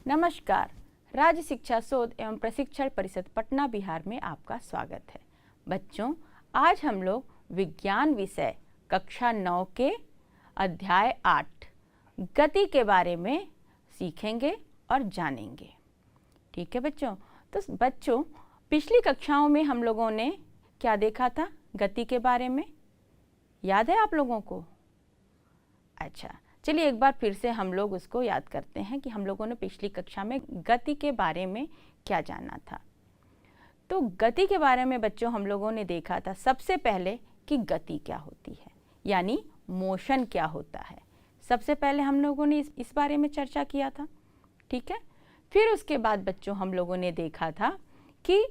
नमस्कार। राज्य शिक्षा शोध एवं प्रशिक्षण परिषद पटना बिहार में आपका स्वागत है। बच्चों, आज हम लोग विज्ञान विषय कक्षा 9 के अध्याय 8 गति के बारे में सीखेंगे और जानेंगे। ठीक है बच्चों। तो बच्चों, पिछली कक्षाओं में हम लोगों ने क्या देखा था गति के बारे में? याद है आप लोगों को? अच्छा, चलिए एक बार फिर से हम लोग उसको याद करते हैं कि हम लोगों ने पिछली कक्षा में गति के बारे में क्या जाना था। तो गति के बारे में बच्चों हम लोगों ने देखा था सबसे पहले कि गति क्या होती है, यानी मोशन क्या होता है। सबसे पहले हम लोगों ने इस बारे में चर्चा किया था। ठीक है। फिर उसके बाद बच्चों हम लोगों ने देखा था कि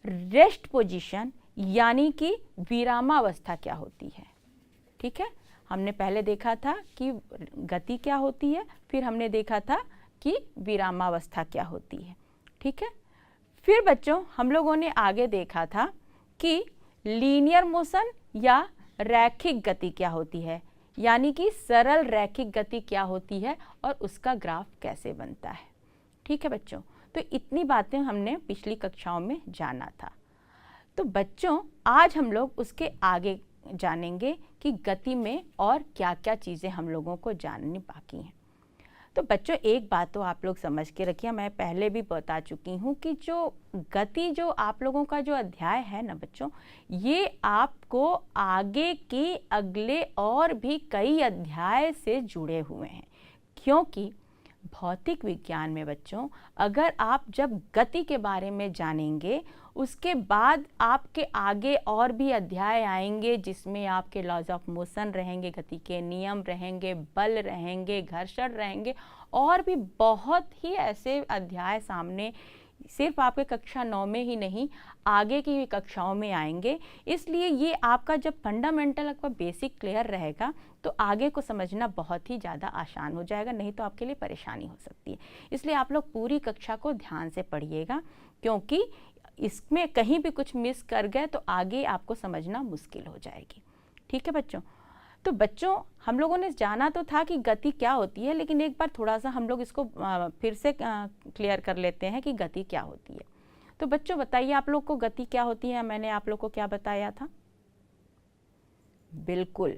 रेस्ट पोजीशन यानी कि विरामावस्था क्या होती है। ठीक है। हमने पहले देखा था कि गति क्या होती है, फिर हमने देखा था कि विरामावस्था क्या होती है। ठीक है। फिर बच्चों हम लोगों ने आगे देखा था कि लीनियर मोशन या रैखिक गति क्या होती है, यानी कि सरल रैखिक गति क्या होती है और उसका ग्राफ कैसे बनता है। ठीक है बच्चों। तो इतनी बातें हमने पिछली कक्षाओं में जाना था। तो बच्चों आज हम लोग उसके आगे जानेंगे कि गति में और क्या क्या चीज़ें हम लोगों को जाननी बाकी हैं। तो बच्चों एक बात तो आप लोग समझ के रखिए, मैं पहले भी बता चुकी हूँ कि जो गति जो आप लोगों का जो अध्याय है ना बच्चों, ये आपको आगे के अगले और भी कई अध्याय से जुड़े हुए हैं। क्योंकि भौतिक विज्ञान में बच्चों अगर आप जब गति के बारे में जानेंगे, उसके बाद आपके आगे और भी अध्याय आएंगे जिसमें आपके लॉज ऑफ मोशन रहेंगे, गति के नियम रहेंगे, बल रहेंगे, घर्षण रहेंगे और भी बहुत ही ऐसे अध्याय सामने सिर्फ आपके कक्षा 9 में ही नहीं आगे की भी कक्षाओं में आएंगे। इसलिए ये आपका जब फंडामेंटल आपका बेसिक क्लियर रहेगा तो आगे को समझना बहुत ही ज़्यादा आसान हो जाएगा, नहीं तो आपके लिए परेशानी हो सकती है। इसलिए आप लोग पूरी कक्षा को ध्यान से पढ़िएगा, क्योंकि इसमें कहीं भी कुछ मिस कर गए तो आगे आपको समझना मुश्किल हो जाएगी। ठीक है बच्चों। तो बच्चों हम लोगों ने जाना तो था कि गति क्या होती है, लेकिन एक बार थोड़ा सा हम लोग इसको फिर से क्लियर कर लेते हैं कि गति क्या होती है। तो बच्चों बताइए आप लोग को गति क्या होती है? मैंने आप लोग को क्या बताया था? बिल्कुल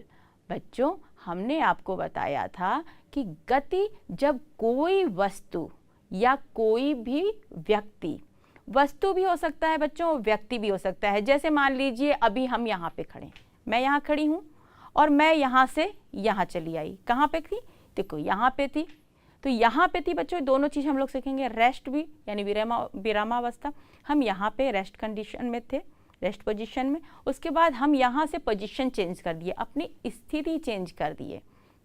बच्चों, हमने आपको बताया था कि गति जब कोई वस्तु या कोई भी व्यक्ति, वस्तु भी हो सकता है बच्चों, व्यक्ति भी हो सकता है। जैसे मान लीजिए अभी हम यहाँ पे खड़े, मैं यहाँ खड़ी हूँ और मैं यहाँ से यहाँ चली आई। कहाँ पे थी? देखो यहाँ पे थी। तो यहाँ पे थी बच्चों, दोनों चीज़ हम लोग सीखेंगे। रेस्ट भी यानी विरामावस्था, हम यहाँ पे रेस्ट कंडीशन में थे, रेस्ट पोजीशन में। उसके बाद हम यहाँ से पोजीशन चेंज कर दिए, अपनी स्थिति चेंज कर दिए।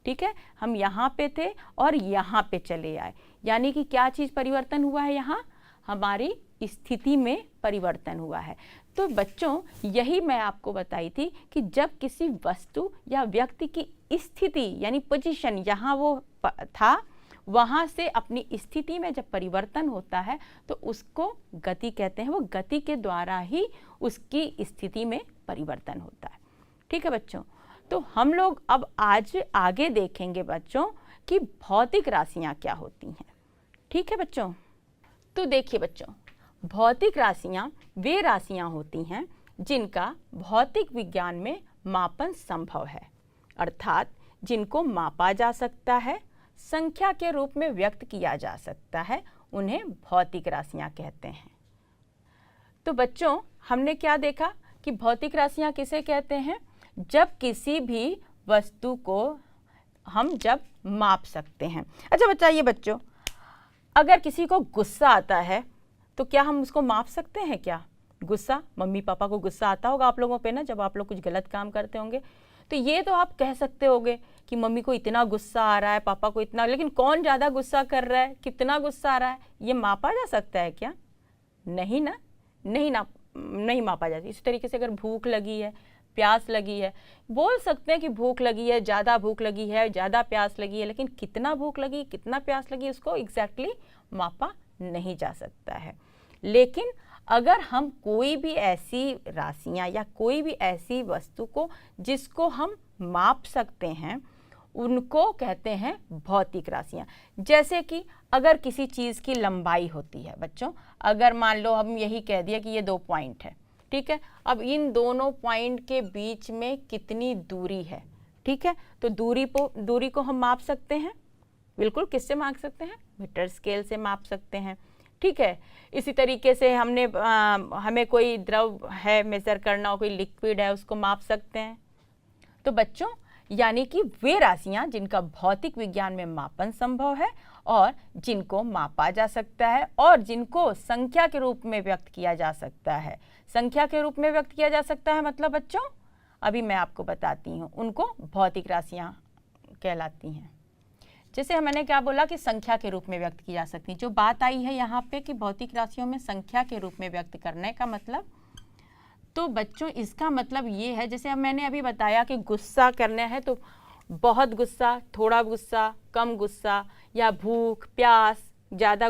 ठीक है। हम यहाँ पे थे और यहाँ पे चले आए, यानी कि क्या चीज़ परिवर्तन हुआ है? यहाँ हमारी स्थिति में परिवर्तन हुआ है। तो बच्चों यही मैं आपको बताई थी कि जब किसी वस्तु या व्यक्ति की स्थिति यानी पोजीशन यहाँ वो था, वहाँ से अपनी स्थिति में जब परिवर्तन होता है तो उसको गति कहते हैं। वो गति के द्वारा ही उसकी स्थिति में परिवर्तन होता है। ठीक है बच्चों। तो हम लोग अब आज आगे देखेंगे बच्चों कि भौतिक राशियाँ क्या होती हैं। ठीक है बच्चों। तो देखिए बच्चों, भौतिक राशियाँ वे राशियाँ होती हैं जिनका भौतिक विज्ञान में मापन संभव है, अर्थात जिनको मापा जा सकता है, संख्या के रूप में व्यक्त किया जा सकता है, उन्हें भौतिक राशियाँ कहते हैं। तो बच्चों हमने क्या देखा कि भौतिक राशियाँ किसे कहते हैं? जब किसी भी वस्तु को हम जब माप सकते हैं। अच्छा बताइए बच्चों, अगर किसी को गुस्सा आता है तो क्या हम उसको माप सकते हैं क्या? गुस्सा, मम्मी पापा को गुस्सा आता होगा आप लोगों पे ना, जब आप लोग कुछ गलत काम करते होंगे, तो ये तो आप कह सकते होगे कि मम्मी को इतना गुस्सा आ रहा है, पापा को इतना, लेकिन कौन ज़्यादा गुस्सा कर रहा है, कितना गुस्सा आ रहा है, ये मापा जा सकता है क्या? नहीं ना, नहीं मापा जाता। इस तरीके से अगर भूख लगी है, प्यास लगी है, बोल सकते हैं कि भूख लगी है, ज़्यादा भूख लगी है, ज़्यादा प्यास लगी है, लेकिन कितना भूख लगी, कितना प्यास लगी, उसको एग्जैक्टली मापा नहीं जा सकता है। लेकिन अगर हम कोई भी ऐसी राशियाँ या कोई भी ऐसी वस्तु को जिसको हम माप सकते हैं, उनको कहते हैं भौतिक राशियाँ। जैसे कि अगर किसी चीज़ की लंबाई होती है बच्चों, अगर मान लो हम यही कह दिया कि ये 2 पॉइंट है, ठीक है, अब इन दोनों पॉइंट के बीच में कितनी दूरी है, ठीक है, तो दूरी को हम माप सकते हैं, बिल्कुल, किससे माप सकते हैं, मीटर स्केल से माप सकते हैं, ठीक है। इसी तरीके से हमें कोई द्रव है मेज़र करना हो, कोई लिक्विड है, उसको माप सकते हैं। तो बच्चों, यानी कि वे राशियां जिनका भौतिक विज्ञान में मापन संभव है और जिनको मापा जा सकता है और जिनको संख्या के रूप में व्यक्त किया जा सकता है। संख्या के रूप में व्यक्त किया जा सकता है मतलब बच्चों, अभी मैं आपको बताती हूँ, उनको भौतिक राशियां कहलाती हैं। जैसे मैंने क्या बोला कि संख्या के रूप में व्यक्त की जा सकती है। जो बात आई है यहाँ पे कि भौतिक राशियों में संख्या के रूप में व्यक्त करने का मतलब, तो बच्चों इसका मतलब ये है, जैसे मैंने अभी बताया कि गुस्सा करना है तो बहुत गुस्सा, थोड़ा गुस्सा, कम गुस्सा, या भूख प्यास, ज़्यादा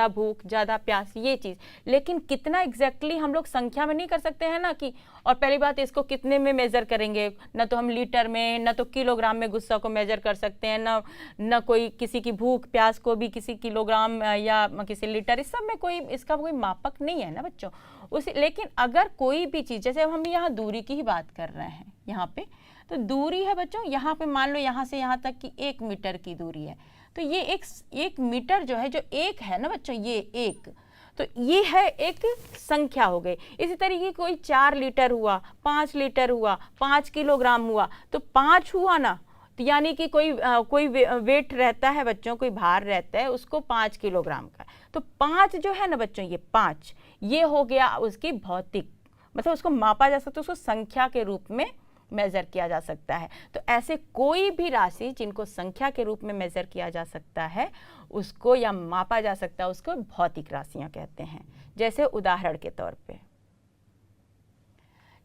भूख ज़्यादा प्यास, ये चीज़। लेकिन कितना एग्जैक्टली हम लोग संख्या में नहीं कर सकते हैं ना कि, और पहली बात इसको कितने में मेज़र करेंगे, ना तो हम लीटर में, ना तो किलोग्राम में गुस्सा को मेज़र कर सकते हैं, ना कोई किसी की भूख प्यास को भी किसी किलोग्राम या किसी लीटर, इस सब में कोई इसका कोई मापक नहीं है ना बच्चों। लेकिन अगर कोई भी चीज़, जैसे हम यहाँ दूरी की ही बात कर रहे हैं यहाँ पे, तो दूरी है बच्चों, यहाँ पे मान लो यहाँ से यहाँ तक की 1 मीटर की दूरी है, तो ये एक मीटर जो है, जो एक है ना बच्चों, ये एक, तो ये है एक संख्या हो गई। इसी तरीके कोई 4 लीटर हुआ, 5 लीटर हुआ, 5 किलोग्राम हुआ, तो 5 हुआ ना, तो यानी कि कोई वेट रहता है बच्चों, कोई भार रहता है उसको 5 किलोग्राम का, तो 5 जो है ना बच्चों, ये 5, ये हो गया उसकी भौतिक, मतलब उसको मापा जा सकता है, उसको संख्या के रूप में मेज़र किया जा सकता है। तो ऐसे कोई भी राशि जिनको संख्या के रूप में मेज़र किया जा सकता है उसको, या मापा जा सकता है, उसको भौतिक राशियां कहते हैं। जैसे उदाहरण के तौर पे,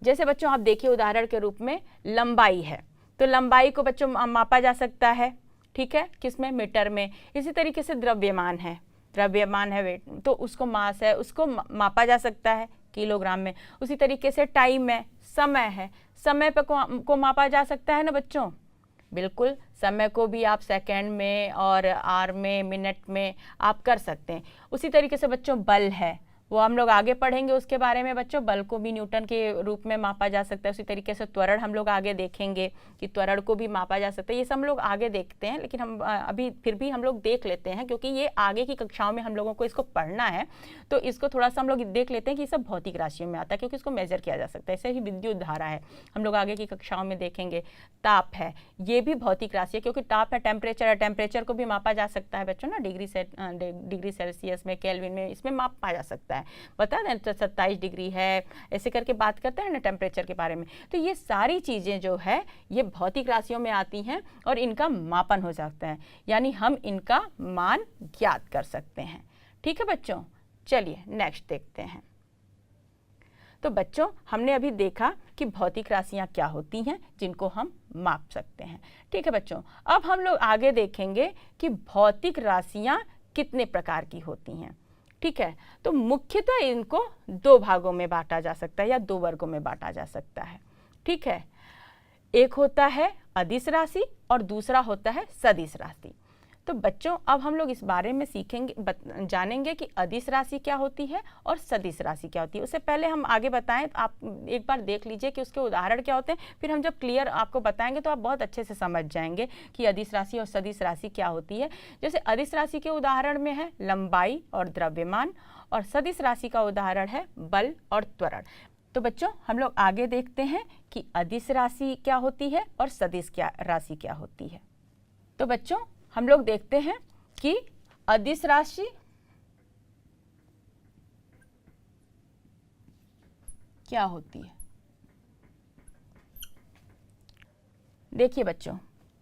जैसे बच्चों आप देखिए उदाहरण के रूप में लंबाई है, तो लंबाई को बच्चों मापा जा सकता है, ठीक है, किसमें, मीटर में। इसी तरीके से द्रव्यमान है वेट, तो उसको मास है, उसको मापा जा सकता है किलोग्राम में। उसी तरीके से टाइम है, समय पे को मापा जा सकता है ना बच्चों, बिल्कुल, समय को भी आप सेकंड में और आवर में, मिनट में आप कर सकते हैं। उसी तरीके से बच्चों बल है, वो हम लोग आगे पढ़ेंगे उसके बारे में बच्चों, बल को भी न्यूटन के रूप में मापा जा सकता है। उसी तरीके से त्वरण हम लोग आगे देखेंगे कि त्वरण को भी मापा जा सकता है, ये सब हम लोग आगे देखते हैं, लेकिन हम अभी फिर भी हम लोग देख लेते हैं क्योंकि ये आगे की कक्षाओं में हम लोगों को इसको पढ़ना है, तो इसको थोड़ा सा हम लोग देख लेते हैं कि ये सब भौतिक राशियों में आता है क्योंकि इसको मेजर किया जा सकता है। ऐसे ही विद्युत धारा है, हम लोग आगे की कक्षाओं में देखेंगे। ताप है, ये भी भौतिक राशि है क्योंकि ताप है, टेम्परेचर को भी मापा जा सकता है बच्चों ना, डिग्री सेल्सियस में, केल्विन में, इसमें मापा जा सकता है। बता दें 27 डिग्री है, ऐसे करके बात करते हैं ना टेम्परेचर के बारे में। तो ये सारी चीज़ें जो है ये भौतिक राशियों में आती हैं और इनका मापन हो सकता है, यानी हम इनका मान ज्ञात कर सकते हैं। ठीक है बच्चों, चलिए नेक्स्ट देखते हैं। तो बच्चों हमने अभी देखा कि भौतिक राशियां क्या होती हैं जिनको हम माप सकते हैं। ठीक है बच्चों, अब हम लोग आगे देखेंगे कि भौतिक राशियां कितने प्रकार की होती हैं। ठीक है, तो मुख्यतः इनको 2 भागों में बांटा जा सकता है या 2 वर्गों में बांटा जा सकता है। ठीक है, एक होता है अदिश राशि और दूसरा होता है सदिश राशि। तो बच्चों अब हम लोग इस बारे में सीखेंगे, जानेंगे कि अदिश राशि क्या होती है और सदिश राशि क्या होती है। उससे पहले हम आगे बताएं तो आप एक बार देख लीजिए कि उसके उदाहरण क्या होते हैं, फिर हम जब क्लियर आपको बताएंगे तो आप बहुत अच्छे से समझ जाएंगे कि अदिश राशि और सदिश राशि क्या होती है। जैसे अदिश राशि के उदाहरण में है लंबाई और द्रव्यमान, और सदिश राशि का उदाहरण है बल और त्वरण। तो बच्चों हम लोग आगे देखते हैं कि अदिश राशि क्या होती है और सदिश राशि क्या होती है। तो बच्चों हम लोग देखते हैं कि अदिश राशि क्या होती है। देखिए बच्चों,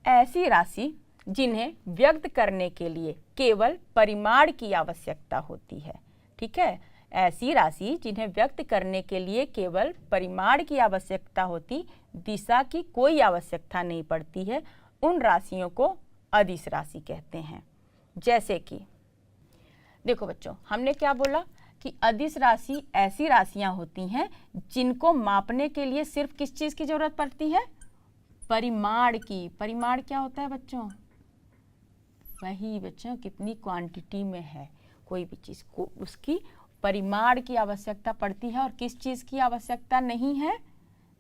ऐसी राशि जिन्हें व्यक्त करने के लिए केवल परिमाण की आवश्यकता होती है। ठीक है, ऐसी राशि जिन्हें व्यक्त करने के लिए केवल परिमाण की आवश्यकता होती, दिशा की कोई आवश्यकता नहीं पड़ती है, उन राशियों को अदिश राशि कहते हैं। जैसे कि देखो बच्चों, हमने क्या बोला कि अदिश राशि ऐसी राशियां होती हैं जिनको मापने के लिए सिर्फ किस चीज़ की जरूरत पड़ती है, परिमाण की। परिमाण क्या होता है बच्चों, वही बच्चों कितनी क्वांटिटी में है कोई भी चीज़ को, उसकी परिमाण की आवश्यकता पड़ती है। और किस चीज़ की आवश्यकता नहीं है?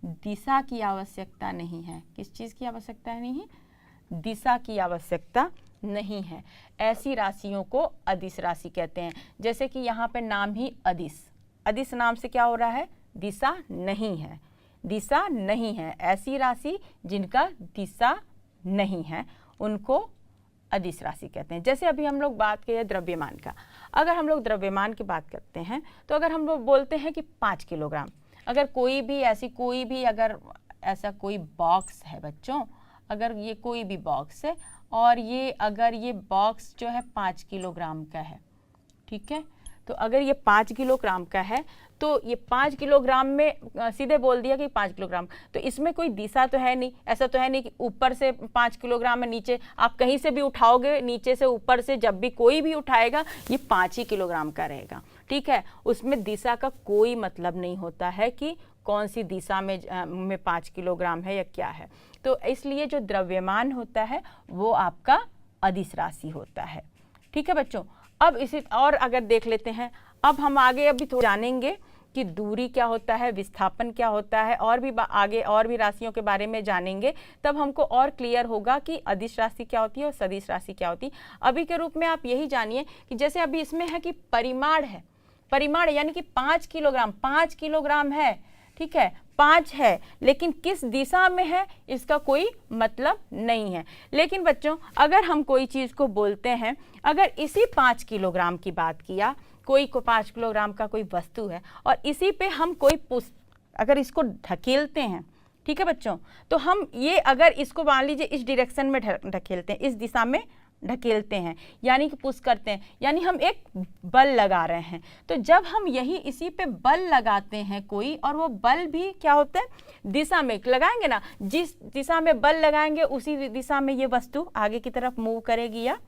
दिशा की आवश्यकता नहीं है। किस चीज़ की आवश्यकता नहीं है? दिशा की आवश्यकता नहीं है। ऐसी राशियों को अदिश राशि कहते हैं। जैसे कि यहाँ पे नाम ही अदिश, अदिश नाम से क्या हो रहा है? दिशा नहीं है, दिशा नहीं है। ऐसी राशि जिनका दिशा नहीं है उनको अदिश राशि कहते हैं। जैसे अभी हम लोग बात करें द्रव्यमान का, अगर हम लोग द्रव्यमान की बात करते हैं तो अगर हम लोग बोलते हैं कि 5 किलोग्राम, अगर कोई भी अगर ऐसा कोई बॉक्स है बच्चों, अगर ये कोई भी बॉक्स है और अगर ये बॉक्स जो है 5 किलोग्राम का है, ठीक है, तो अगर ये 5 किलोग्राम का है तो ये 5 किलोग्राम में सीधे बोल दिया कि 5 किलोग्राम, तो इसमें कोई दिशा तो है नहीं। ऐसा तो है नहीं कि ऊपर से 5 किलोग्राम है, नीचे आप कहीं से भी उठाओगे, नीचे से ऊपर से जब भी कोई भी उठाएगा ये 5 ही किलोग्राम का रहेगा, ठीक है। उसमें दिशा का कोई मतलब नहीं होता है कि कौन सी दिशा में 5 किलोग्राम है या क्या है। तो इसलिए जो द्रव्यमान होता है वो आपका अदिश राशि होता है, ठीक है बच्चों। अब इसी और अगर देख लेते हैं, अब हम आगे अभी थोड़ा जानेंगे कि दूरी क्या होता है, विस्थापन क्या होता है, और भी आगे और भी राशियों के बारे में जानेंगे, तब हमको और क्लियर होगा कि अदिश राशि क्या होती है और सदिश राशि क्या होती है। अभी के रूप में आप यही जानिए कि जैसे अभी इसमें है कि परिमाण है, परिमाण यानी कि 5 किलोग्राम, 5 किलोग्राम है, ठीक है, 5 है, लेकिन किस दिशा में है इसका कोई मतलब नहीं है। लेकिन बच्चों अगर हम कोई चीज़ को बोलते हैं, अगर इसी 5 किलोग्राम की बात किया, कोई को 5 किलोग्राम का कोई वस्तु है और इसी पे हम कोई अगर इसको ढकेलते हैं, ठीक है बच्चों, तो हम ये अगर इसको मान लीजिए इस डायरेक्शन में ढकेलते हैं, इस दिशा में ढकेलते हैं, यानी कि पुश करते हैं, यानी हम एक बल लगा रहे हैं। तो जब हम इसी पे बल लगाते हैं कोई, और वो बल भी क्या होता है? दिशा में लगाएंगे ना, जिस दिशा में बल लगाएंगे उसी दिशा में ये वस्तु आगे की तरफ मूव करेगी या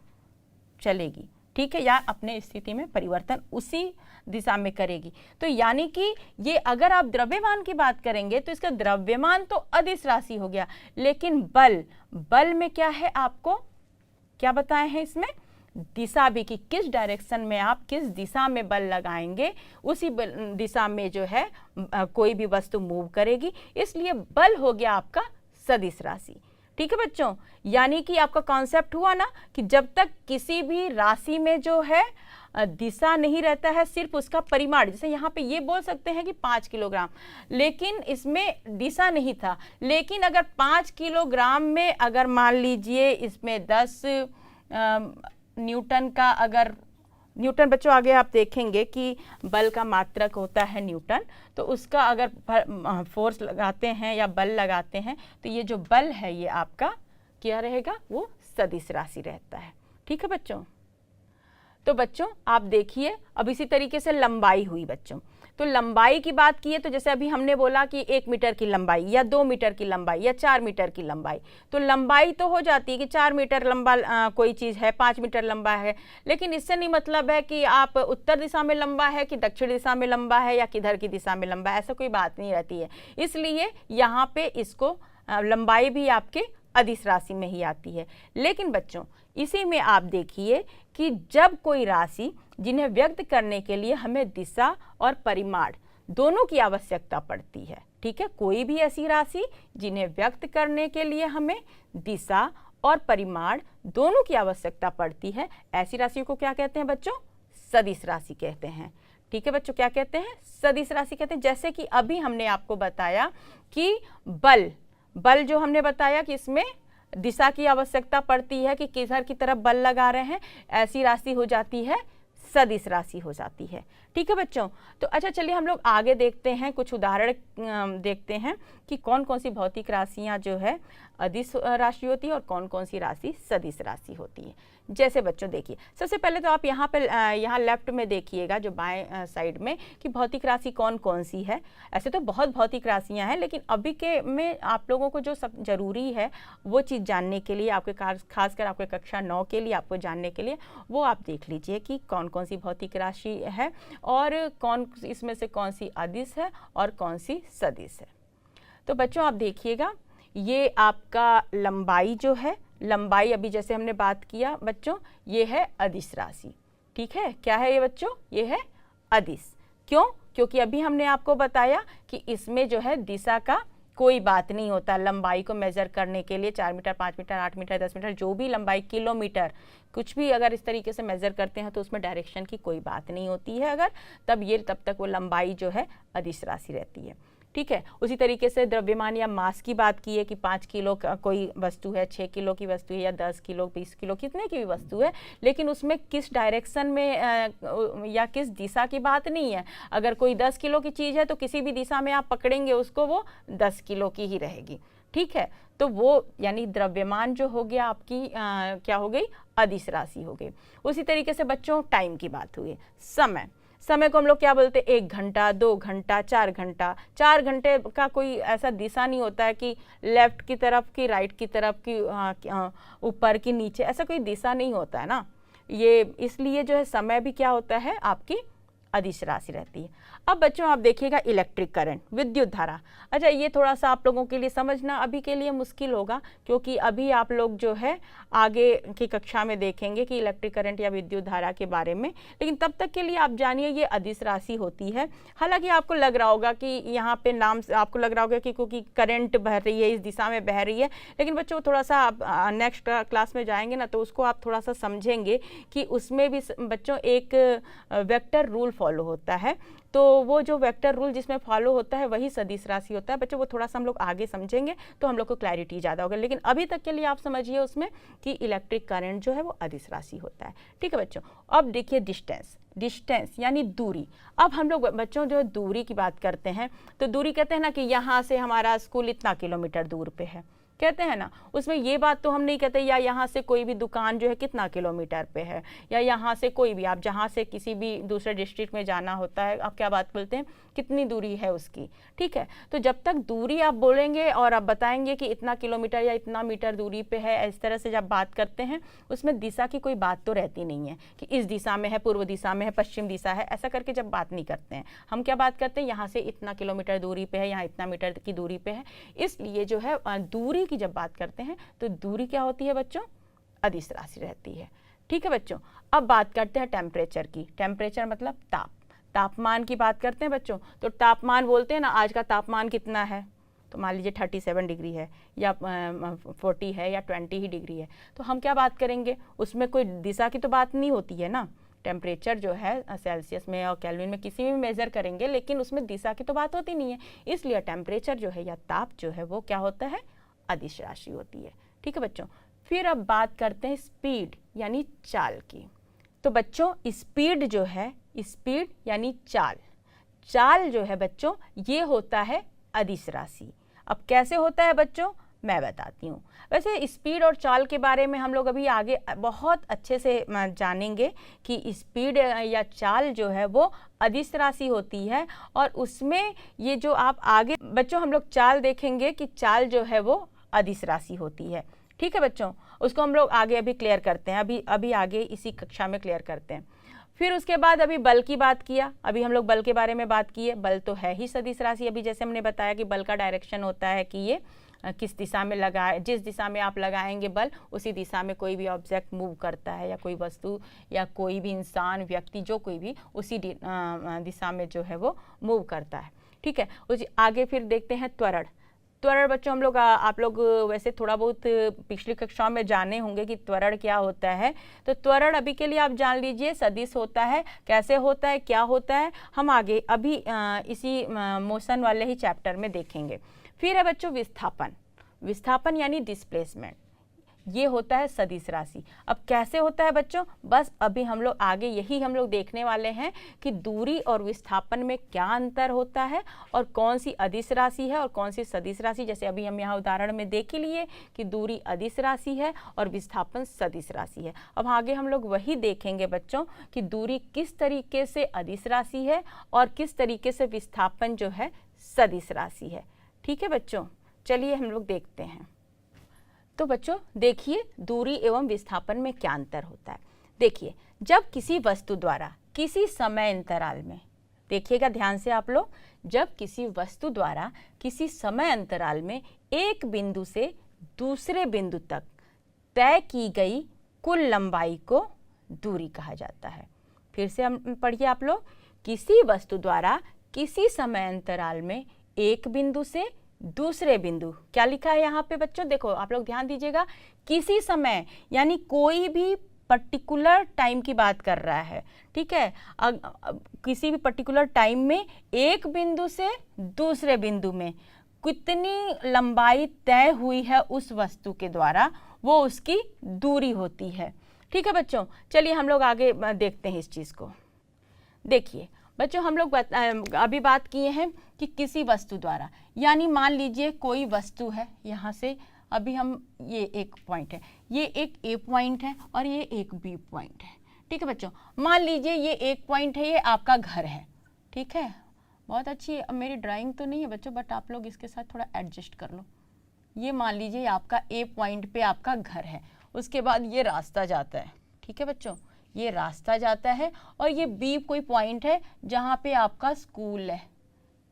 चलेगी, ठीक है, या अपने स्थिति में परिवर्तन उसी दिशा में करेगी। तो यानी कि ये अगर आप द्रव्यमान की बात करेंगे तो इसका द्रव्यमान तो अदिश राशि हो गया, लेकिन बल में क्या है, आपको क्या बताए हैं इसमें? दिशा भी, कि किस डायरेक्शन में आप किस दिशा में बल लगाएंगे उसी दिशा में जो है कोई भी वस्तु मूव करेगी, इसलिए बल हो गया आपका सदिश राशि, ठीक है बच्चों। यानी कि आपका कॉन्सेप्ट हुआ ना कि जब तक किसी भी राशि में जो है दिशा नहीं रहता है, सिर्फ उसका परिमाण, जैसे यहाँ पे ये बोल सकते हैं कि 5 किलोग्राम, लेकिन इसमें दिशा नहीं था। लेकिन अगर 5 किलोग्राम में अगर मान लीजिए इसमें 10 न्यूटन का, अगर न्यूटन बच्चों आगे आप देखेंगे कि बल का मात्रक होता है न्यूटन, तो उसका अगर फोर्स लगाते हैं या बल लगाते हैं तो ये जो बल है ये आपका क्या रहेगा? वो सदिश राशि रहता है, ठीक है बच्चों। तो बच्चों आप देखिए, अब इसी तरीके से लंबाई हुई बच्चों, तो लंबाई की बात की है, तो जैसे अभी हमने बोला कि 1 मीटर की लंबाई या 2 मीटर की लंबाई या 4 मीटर की लंबाई, तो लंबाई तो हो जाती है कि 4 मीटर लंबा कोई चीज़ है, 5 मीटर लंबा है, लेकिन इससे नहीं मतलब है कि आप उत्तर दिशा में लंबा है कि दक्षिण दिशा में लंबा है या किधर की दिशा में लंबा है, ऐसा कोई बात नहीं रहती है। इसलिए यहाँ पे इसको लंबाई भी आपके अदिश राशि में ही आती है। लेकिन बच्चों इसी में आप देखिए कि जब कोई राशि जिन्हें व्यक्त करने के लिए हमें दिशा और परिमाण दोनों की आवश्यकता पड़ती है, ठीक है, कोई भी ऐसी राशि जिन्हें व्यक्त करने के लिए हमें दिशा और परिमाण दोनों की आवश्यकता पड़ती है, ऐसी राशियों को क्या कहते हैं बच्चों? सदिश राशि कहते हैं, ठीक है बच्चों, क्या कहते हैं? सदिश राशि कहते हैं। जैसे कि अभी हमने आपको बताया कि बल जो हमने बताया कि इसमें दिशा की आवश्यकता पड़ती है कि किधर की तरफ बल लगा रहे हैं, ऐसी राशि हो जाती है सदिश राशि हो जाती है, ठीक है बच्चों। तो अच्छा चलिए हम लोग आगे देखते हैं, कुछ उदाहरण देखते हैं कि कौन कौन सी भौतिक राशियां जो है अदिश राशि होती है और कौन कौन सी राशि सदिश राशि होती है। जैसे बच्चों देखिए, सबसे पहले तो आप यहाँ लेफ्ट में देखिएगा जो बाएं साइड में कि भौतिक राशि कौन कौन सी है। ऐसे तो बहुत भौतिक राशियां हैं, लेकिन अभी के में आप लोगों को जो सब जरूरी है वो चीज़ जानने के लिए, आपके खासकर आपके कक्षा 9 के लिए आपको जानने के लिए, वो आप देख लीजिए कि कौन कौन सी भौतिक राशि है और कौन इसमें से कौन सी अदिश है और कौन सी सदिश है। तो बच्चों आप देखिएगा, ये आपका लंबाई जो है, लंबाई अभी जैसे हमने बात किया बच्चों, ये है अदिश राशि। ठीक है, क्या है ये बच्चों, ये है अदिश। क्यों? क्योंकि अभी हमने आपको बताया कि इसमें जो है दिशा का कोई बात नहीं होता। लंबाई को मेजर करने के लिए 4 मीटर, 5 मीटर, 8 मीटर, 10 मीटर, जो भी लंबाई, किलोमीटर, कुछ भी अगर इस तरीके से मेजर करते हैं तो उसमें डायरेक्शन की कोई बात नहीं होती है। अगर तब तक वो लंबाई जो है अदिश राशि रहती है। ठीक है, उसी तरीके से द्रव्यमान या मास की बात की है कि 5 किलो का कोई वस्तु है, 6 किलो की वस्तु है, या 10 किलो, 20 किलो, कितने की भी वस्तु है, लेकिन उसमें किस डायरेक्शन में या किस दिशा की बात नहीं है। अगर कोई 10 किलो की चीज़ है तो किसी भी दिशा में आप पकड़ेंगे उसको, वो 10 किलो की ही रहेगी। ठीक है, तो वो यानी द्रव्यमान जो हो गया आपकी क्या हो गई, अदिश राशि हो गई। उसी तरीके से बच्चों टाइम की बात हुई, समय को हम लोग क्या बोलते हैं, 1 घंटा, 2 घंटा, 4 घंटा। 4 घंटे का कोई ऐसा दिशा नहीं होता है कि लेफ्ट की तरफ की, राइट की तरफ की, ऊपर की, नीचे, ऐसा कोई दिशा नहीं होता है ना। ये इसलिए जो है समय भी क्या होता है, आपकी अदिश राशि रहती है। अब बच्चों आप देखिएगा इलेक्ट्रिक करंट, विद्युत धारा। अच्छा, ये थोड़ा सा आप लोगों के लिए समझना अभी के लिए मुश्किल होगा, क्योंकि अभी आप लोग जो है आगे की कक्षा में देखेंगे कि इलेक्ट्रिक करंट या विद्युत धारा के बारे में। लेकिन तब तक के लिए आप जानिए ये अदिश राशि होती है। हालांकि आपको लग रहा होगा कि यहाँ पे नाम से आपको लग रहा होगा कि क्योंकि करंट बह रही है, इस दिशा में बह रही है, लेकिन बच्चों थोड़ा सा आप नेक्स्ट क्लास में जाएंगे ना तो उसको आप थोड़ा सा समझेंगे कि उसमें भी बच्चों एक वेक्टर रूल फॉलो होता है। तो वो जो वेक्टर रूल जिसमें फॉलो होता है वही सदिश राशि होता है बच्चों। वो थोड़ा सा हम लोग आगे समझेंगे तो हम लोग को क्लैरिटी ज़्यादा होगा, लेकिन अभी तक के लिए आप समझिए उसमें कि इलेक्ट्रिक करंट जो है वो अदिश राशि होता है। ठीक है बच्चों, अब देखिए डिस्टेंस यानी दूरी। अब हम लोग बच्चों जो दूरी की बात करते हैं तो दूरी कहते हैं ना कि यहाँ से हमारा स्कूल इतना किलोमीटर दूर पे है, कहते हैं ना। उसमें ये बात तो हम नहीं कहते या यहाँ से कोई भी दुकान जो है कितना किलोमीटर पे है, या यहाँ से कोई भी, आप जहाँ से किसी भी दूसरे डिस्ट्रिक्ट में जाना होता है आप क्या बात बोलते हैं, कितनी दूरी है उसकी। ठीक है, तो जब तक दूरी आप बोलेंगे और आप बताएंगे कि इतना किलोमीटर या इतना मीटर दूरी पे है, इस तरह से जब बात करते हैं उसमें दिशा की कोई बात तो रहती नहीं है कि इस दिशा में है, पूर्व दिशा में है, पश्चिम दिशा है, ऐसा करके जब बात नहीं करते हैं। हम क्या बात करते हैं, यहाँ से इतना किलोमीटर दूरी पे है, यहाँ इतना मीटर की दूरी पे है। इसलिए जो है दूरी की जब बात करते हैं तो दूरी क्या होती है बच्चों, अदिश राशि रहती है। ठीक है बच्चों, अब बात करते हैं टेम्परेचर की। टेम्परेचर मतलब तापमान की बात करते हैं बच्चों। तो तापमान बोलते हैं ना, आज का तापमान कितना है, तो मान लीजिए 37 डिग्री है या 40 है या 20 ही डिग्री है, तो हम क्या बात करेंगे, उसमें कोई दिशा की तो बात नहीं होती है ना। टेम्परेचर जो है सेल्सियस में और केल्विन में किसी में मेज़र करेंगे, लेकिन उसमें दिशा की तो बात होती नहीं है। इसलिए टेम्परेचर जो है या ताप जो है वो क्या होता है, अदिश राशि होती है। ठीक है बच्चों, फिर अब बात करते हैं स्पीड यानी चाल की। तो बच्चों स्पीड जो है, स्पीड यानी चाल जो है बच्चों ये होता है अदिश राशि। अब कैसे होता है बच्चों, मैं बताती हूँ। वैसे स्पीड और चाल के बारे में हम लोग अभी आगे बहुत अच्छे से जानेंगे कि स्पीड या चाल जो है वो अदिश राशि होती है, और उसमें ये जो आप आगे बच्चों हम लोग चाल देखेंगे कि चाल जो है वो अदिश राशि होती है। ठीक है बच्चों, उसको हम लोग आगे अभी क्लियर करते हैं, अभी आगे इसी कक्षा में क्लियर करते हैं। फिर उसके बाद अभी बल की बात किया, अभी हम लोग बल के बारे में बात किए। बल तो है ही सदिश राशि। अभी जैसे हमने बताया कि बल का डायरेक्शन होता है कि ये किस दिशा में लगाए, जिस दिशा में आप लगाएंगे बल उसी दिशा में कोई भी ऑब्जेक्ट मूव करता है, या कोई वस्तु या कोई भी इंसान, व्यक्ति, जो कोई भी उसी दिशा में जो है वो मूव करता है। ठीक है, उस आगे फिर देखते हैं त्वरण बच्चों हम लोग आप लोग वैसे थोड़ा बहुत पिछली कक्षाओं में जाने होंगे कि त्वरण क्या होता है। तो त्वरण अभी के लिए आप जान लीजिए सदिश होता है। कैसे होता है, क्या होता है, हम आगे अभी इसी मोशन वाले ही चैप्टर में देखेंगे। फिर है बच्चों विस्थापन यानी डिस्प्लेसमेंट, ये होता है सदिश राशि। अब कैसे होता है बच्चों, बस अभी हम लोग आगे यही हम लोग देखने वाले हैं कि दूरी और विस्थापन में क्या अंतर होता है और कौन सी अदिश राशि है और कौन सी सदिश राशि। जैसे अभी हम यहाँ उदाहरण में देख ही लिए कि दूरी अदिश राशि है और विस्थापन सदिश राशि है। अब आगे हम लोग वही देखेंगे बच्चों कि दूरी किस तरीके से अदिश राशि है और किस तरीके से विस्थापन जो है सदिश राशि है। ठीक है बच्चों, चलिए हम लोग देखते हैं। तो बच्चों देखिए दूरी एवं विस्थापन में क्या अंतर होता है। देखिए जब किसी वस्तु द्वारा किसी समय अंतराल में, देखिएगा ध्यान से आप लोग, जब किसी वस्तु द्वारा किसी समय अंतराल में एक बिंदु से दूसरे बिंदु तक तय की गई कुल लंबाई को दूरी कहा जाता है। फिर से हम पढ़िए आप लोग, किसी वस्तु द्वारा किसी समय अंतराल में एक बिंदु से दूसरे बिंदु, क्या लिखा है यहाँ पे बच्चों, देखो आप लोग ध्यान दीजिएगा, किसी समय यानी कोई भी पर्टिकुलर टाइम की बात कर रहा है, ठीक है। किसी भी पर्टिकुलर टाइम में एक बिंदु से दूसरे बिंदु में कितनी लंबाई तय हुई है उस वस्तु के द्वारा, वो उसकी दूरी होती है। ठीक है बच्चों, चलिए हम लोग आगे देखते हैं इस चीज़ को। देखिए बच्चों, हम लोग अभी बात किए हैं कि किसी वस्तु द्वारा, यानी मान लीजिए कोई वस्तु है, यहाँ से अभी हम, ये एक पॉइंट है, ये एक ए पॉइंट है और ये एक बी पॉइंट है। ठीक है बच्चों, मान लीजिए ये एक पॉइंट है, ये आपका घर है। ठीक है, बहुत अच्छी, अब मेरी ड्राइंग तो नहीं है बच्चों, बट आप लोग इसके साथ थोड़ा एडजस्ट कर लो। ये मान लीजिए आपका ए पॉइंट पे आपका घर है, उसके बाद ये रास्ता जाता है। ठीक है बच्चों, ये रास्ता जाता है और ये बी कोई पॉइंट है जहाँ पे आपका स्कूल है।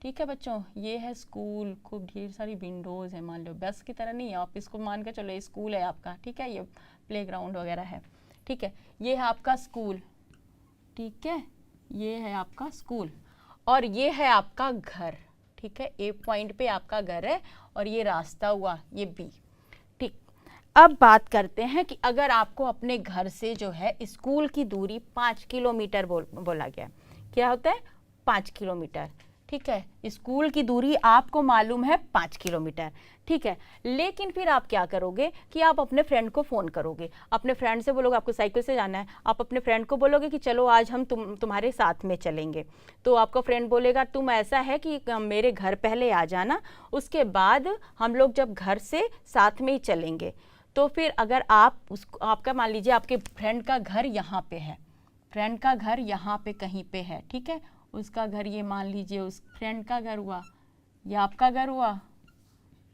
ठीक है बच्चों, ये है स्कूल, खूब ढेर सारी विंडोज़ है, मान लो बस की तरह नहीं है, आप इसको मान के चलो ये स्कूल है आपका। ठीक है, ये प्लेग्राउंड वगैरह है। ठीक है, ये है आपका स्कूल। ठीक है, ये है आपका स्कूल और ये है आपका घर। ठीक है, ए पॉइंट पे आपका घर है और ये रास्ता हुआ ये बी। ठीक, अब बात करते हैं कि अगर आपको अपने घर से जो है स्कूल की दूरी 5 किलोमीटर बोला गया, क्या होता है 5 किलोमीटर। ठीक है, स्कूल की दूरी आपको मालूम है 5 किलोमीटर। ठीक है, लेकिन फिर आप क्या करोगे कि आप अपने फ्रेंड को फ़ोन करोगे, अपने फ्रेंड से बोलोगे, आपको साइकिल से जाना है, आप अपने फ्रेंड को बोलोगे कि चलो आज हम तुम्हारे साथ में चलेंगे। तो आपका फ्रेंड बोलेगा तुम ऐसा है कि मेरे घर पहले आ जाना, उसके बाद हम लोग जब घर से साथ में ही चलेंगे। तो फिर अगर आपका मान लीजिए आपके फ्रेंड का घर यहाँ पे है, फ्रेंड का घर यहाँ पे कहीं पे है। ठीक है, उसका घर ये मान लीजिए उस फ्रेंड का घर हुआ, ये आपका घर हुआ।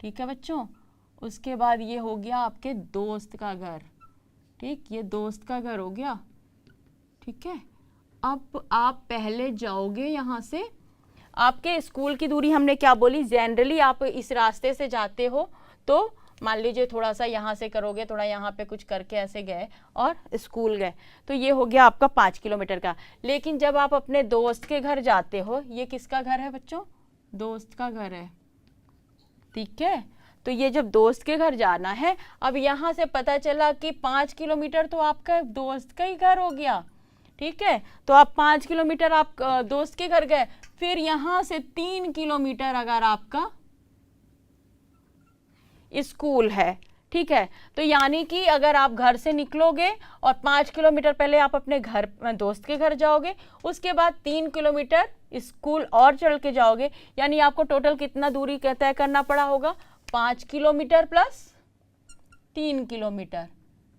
ठीक है बच्चों, उसके बाद ये हो गया आपके दोस्त का घर। ठीक, ये दोस्त का घर हो गया। ठीक है, अब आप पहले जाओगे यहाँ से, आपके स्कूल की दूरी हमने क्या बोली, जनरली आप इस रास्ते से जाते हो तो मान लीजिए थोड़ा सा यहाँ से करोगे, थोड़ा यहाँ पे कुछ करके ऐसे गए और स्कूल गए, तो ये हो गया आपका 5 किलोमीटर का। लेकिन जब आप अपने दोस्त के घर जाते हो, ये किसका घर है बच्चों, दोस्त का घर है। ठीक है, तो ये जब दोस्त के घर जाना है, अब यहाँ से पता चला कि 5 किलोमीटर तो आपका दोस्त का ही घर हो गया। ठीक है, तो आप 5 किलोमीटर आप दोस्त के घर गए, फिर यहाँ से 3 किलोमीटर अगर आपका स्कूल है। ठीक है, तो यानी कि अगर आप घर से निकलोगे और 5 किलोमीटर पहले आप अपने घर दोस्त के घर जाओगे, उसके बाद 3 किलोमीटर स्कूल और चल के जाओगे, यानी आपको टोटल कितना दूरी तय करना पड़ा होगा, 5 किलोमीटर प्लस 3 किलोमीटर।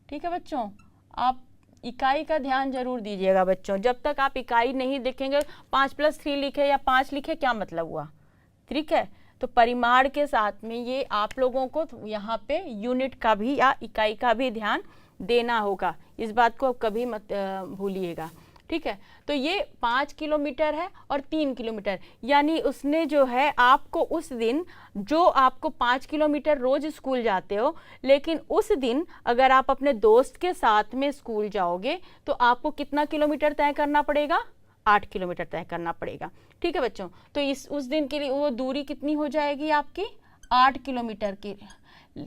ठीक है बच्चों, आप इकाई का ध्यान जरूर दीजिएगा बच्चों, जब तक आप इकाई नहीं देखेंगे, 5 + 3 लिखे या 5 लिखे क्या मतलब हुआ। ठीक है, तो परिमाण के साथ में ये आप लोगों को यहाँ पे यूनिट का भी या इकाई का भी ध्यान देना होगा, इस बात को कभी मत भूलिएगा। ठीक है, तो ये 5 किलोमीटर है और 3 किलोमीटर, यानी उसने जो है आपको उस दिन, जो आपको 5 किलोमीटर रोज स्कूल जाते हो, लेकिन उस दिन अगर आप अपने दोस्त के साथ में स्कूल जाओगे तो आपको कितना किलोमीटर तय करना पड़ेगा, 8 किलोमीटर तय करना पड़ेगा। ठीक है बच्चों, तो उस दिन के लिए वो दूरी कितनी हो जाएगी आपकी, 8 किलोमीटर की।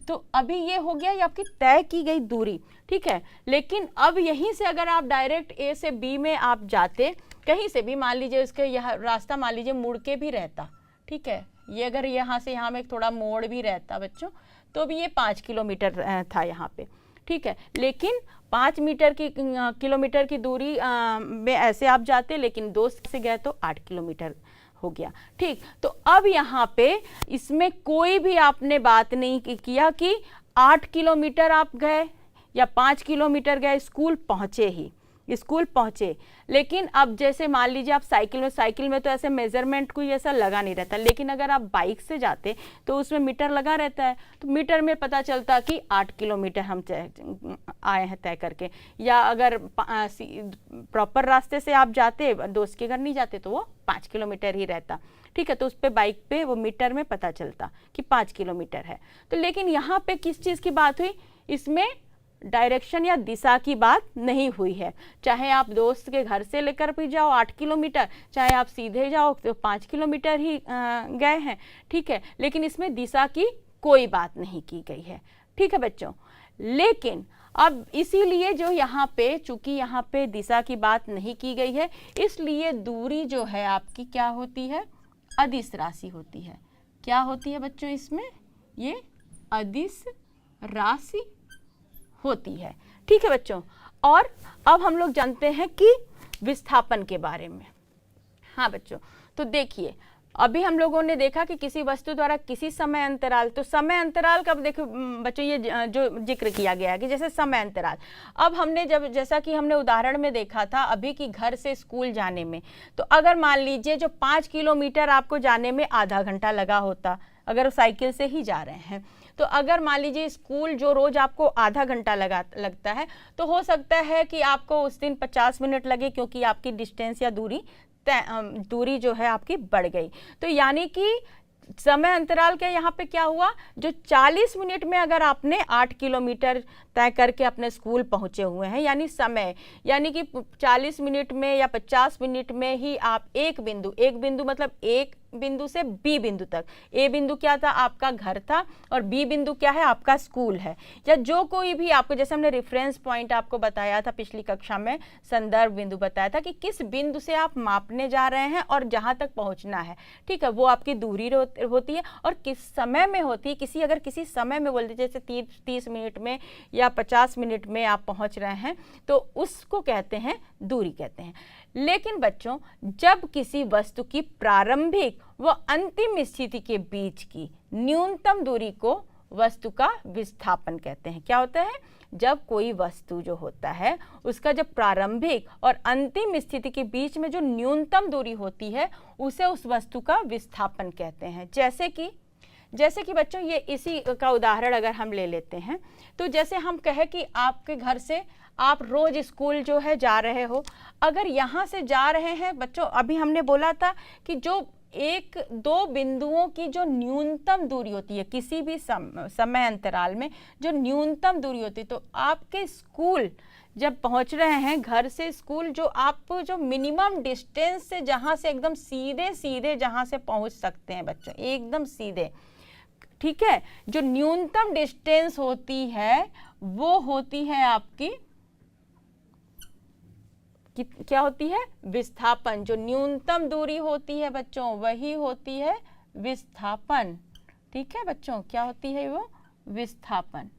तो अभी ये हो गया ये आपकी तय की गई दूरी। ठीक है, लेकिन अब यहीं से अगर आप डायरेक्ट ए से बी में आप जाते, कहीं से भी मान लीजिए उसके यह रास्ता मान लीजिए मुड़ के भी रहता। ठीक है, ये अगर यहाँ से यहाँ में थोड़ा मोड़ भी रहता बच्चों, तो भी ये 5 किलोमीटर था यहाँ पे। ठीक है, लेकिन 5 किलोमीटर की दूरी में ऐसे आप जाते, लेकिन दोस्त से गए तो 8 किलोमीटर हो गया। ठीक, तो अब यहाँ पे इसमें कोई भी आपने बात नहीं किया कि 8 किलोमीटर आप गए या 5 किलोमीटर गए, स्कूल पहुँचे ही, स्कूल पहुँचे। लेकिन अब जैसे मान लीजिए आप साइकिल में तो ऐसे मेजरमेंट कोई ऐसा लगा नहीं रहता, लेकिन अगर आप बाइक से जाते तो उसमें मीटर लगा रहता है, तो मीटर में पता चलता कि 8 किलोमीटर हम आए हैं तय करके। या अगर प्रॉपर रास्ते से आप जाते, दोस्त के घर नहीं जाते, तो वो 5 किलोमीटर ही रहता। ठीक है, तो उस पर बाइक पे वो मीटर में पता चलता कि 5 किलोमीटर है। तो लेकिन यहाँ पे किस चीज़ की बात हुई, इसमें डायरेक्शन या दिशा की बात नहीं हुई है। चाहे आप दोस्त के घर से लेकर भी जाओ 8 किलोमीटर, चाहे आप सीधे जाओ तो 5 किलोमीटर ही गए हैं, ठीक है, लेकिन इसमें दिशा की कोई बात नहीं की गई है, ठीक है बच्चों। लेकिन अब इसीलिए जो यहाँ पे, चूंकि यहाँ पे दिशा की बात नहीं की गई है, इसलिए दूरी जो है आपकी क्या होती है, अदिश राशि होती है। क्या होती है बच्चों, इसमें ये अदिश राशि होती है, ठीक है बच्चों। और अब हम लोग जानते हैं कि विस्थापन के बारे में। हाँ बच्चों, तो देखिए अभी हम लोगों ने देखा कि किसी वस्तु द्वारा किसी समय अंतराल, तो समय अंतराल का देखो बच्चों ये जो जिक्र किया गया है कि जैसे समय अंतराल, अब हमने जैसा कि हमने उदाहरण में देखा था अभी कि घर से स्कूल जाने में, तो अगर मान लीजिए जो 5 किलोमीटर आपको जाने में आधा घंटा लगा होता, अगर साइकिल से ही जा रहे हैं, तो अगर मान लीजिए स्कूल जो रोज आपको आधा घंटा लगता है, तो हो सकता है कि आपको उस दिन 50 मिनट लगे, क्योंकि आपकी डिस्टेंस या दूरी जो है आपकी बढ़ गई। तो यानी कि समय अंतराल के यहाँ पे क्या हुआ, जो 40 मिनट में अगर आपने 8 किलोमीटर तय करके अपने स्कूल पहुंचे हुए हैं, यानी समय, यानी कि 40 मिनट में या 50 मिनट में ही आप एक बिंदु मतलब एक बिंदु से बी बिंदु तक, ए बिंदु क्या था, आपका घर था, और बी बिंदु क्या है, आपका स्कूल है, या जो कोई भी आपको, जैसे हमने रेफरेंस पॉइंट आपको बताया था पिछली कक्षा में, संदर्भ बिंदु बताया था कि किस बिंदु से आप मापने जा रहे हैं और जहां तक पहुंचना है, ठीक है, वो आपकी दूरी होती है। और किस समय में होती है, अगर किसी समय में बोल दीजिए जैसे 30 मिनट में या 50 मिनट में आप पहुंच रहे हैं, तो उसको कहते हैं दूरी कहते हैं। लेकिन बच्चों जब किसी वस्तु की प्रारंभिक व अंतिम स्थिति के बीच की न्यूनतम दूरी को वस्तु का विस्थापन कहते हैं। क्या होता है, जब कोई वस्तु जो होता है उसका जब प्रारंभिक और अंतिम स्थिति के बीच में जो न्यूनतम दूरी होती है उसे उस वस्तु का विस्थापन कहते हैं। जैसे कि बच्चों ये इसी का उदाहरण अगर हम ले लेते हैं, तो जैसे हम कहें कि आपके घर से आप रोज स्कूल जो है जा रहे हो, अगर यहाँ से जा रहे हैं बच्चों, अभी हमने बोला था कि जो 1-2 बिंदुओं की जो न्यूनतम दूरी होती है किसी भी समय अंतराल में, जो न्यूनतम दूरी होती है, तो आपके स्कूल जब पहुंच रहे हैं घर से स्कूल, जो आप जो मिनिमम डिस्टेंस से जहां से एकदम सीधे जहां से पहुंच सकते हैं बच्चों, एकदम सीधे, ठीक है, जो न्यूनतम डिस्टेंस होती है वो होती है आपकी क्या होती है, विस्थापन। जो न्यूनतम दूरी होती है बच्चों वही होती है विस्थापन, ठीक है बच्चों, क्या होती है वो, विस्थापन,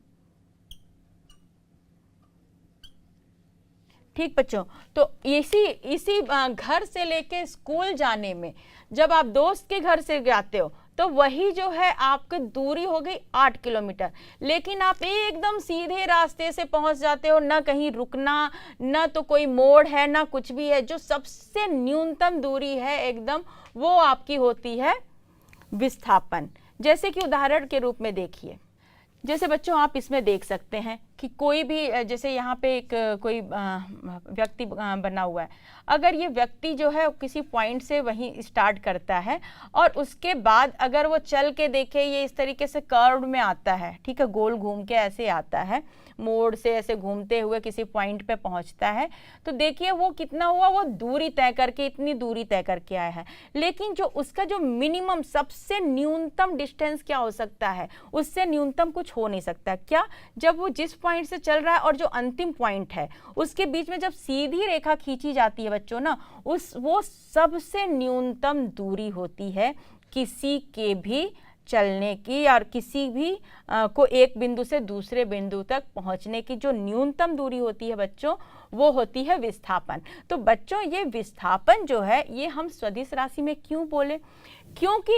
ठीक बच्चों। तो इसी घर से लेके स्कूल जाने में जब आप दोस्त के घर से जाते हो तो वही जो है आपकी दूरी हो गई 8 किलोमीटर, लेकिन आप एकदम सीधे रास्ते से पहुंच जाते हो, ना कहीं रुकना, ना तो कोई मोड़ है, ना कुछ भी है, जो सबसे न्यूनतम दूरी है एकदम, वो आपकी होती है विस्थापन। जैसे कि उदाहरण के रूप में देखिए, जैसे बच्चों आप इसमें देख सकते हैं कि कोई भी, जैसे यहाँ पे एक कोई व्यक्ति बना हुआ है, अगर ये व्यक्ति जो है किसी पॉइंट से वहीं स्टार्ट करता है और उसके बाद अगर वो चल के देखे, ये इस तरीके से कर्व में आता है, ठीक है, गोल घूम के ऐसे आता है, मोड़ से ऐसे घूमते हुए किसी पॉइंट पे पहुंचता है, तो देखिए वो कितना हुआ, वो दूरी तय करके, इतनी दूरी तय करके आया है। लेकिन जो उसका जो मिनिमम सबसे न्यूनतम डिस्टेंस क्या हो सकता है, उससे न्यूनतम कुछ हो नहीं सकता। क्या, जब वो जिस पॉइंट से चल रहा है और जो अंतिम पॉइंट है उसके बीच में जब सीधी रेखा खींची जाती है बच्चों ना, वो सबसे न्यूनतम दूरी होती है किसी के भी चलने की, और किसी भी को एक बिंदु से दूसरे बिंदु तक पहुंचने की जो न्यूनतम दूरी होती है बच्चों, वो होती है विस्थापन। तो बच्चों ये विस्थापन जो है ये हम सदिश राशि में क्यों बोले, क्योंकि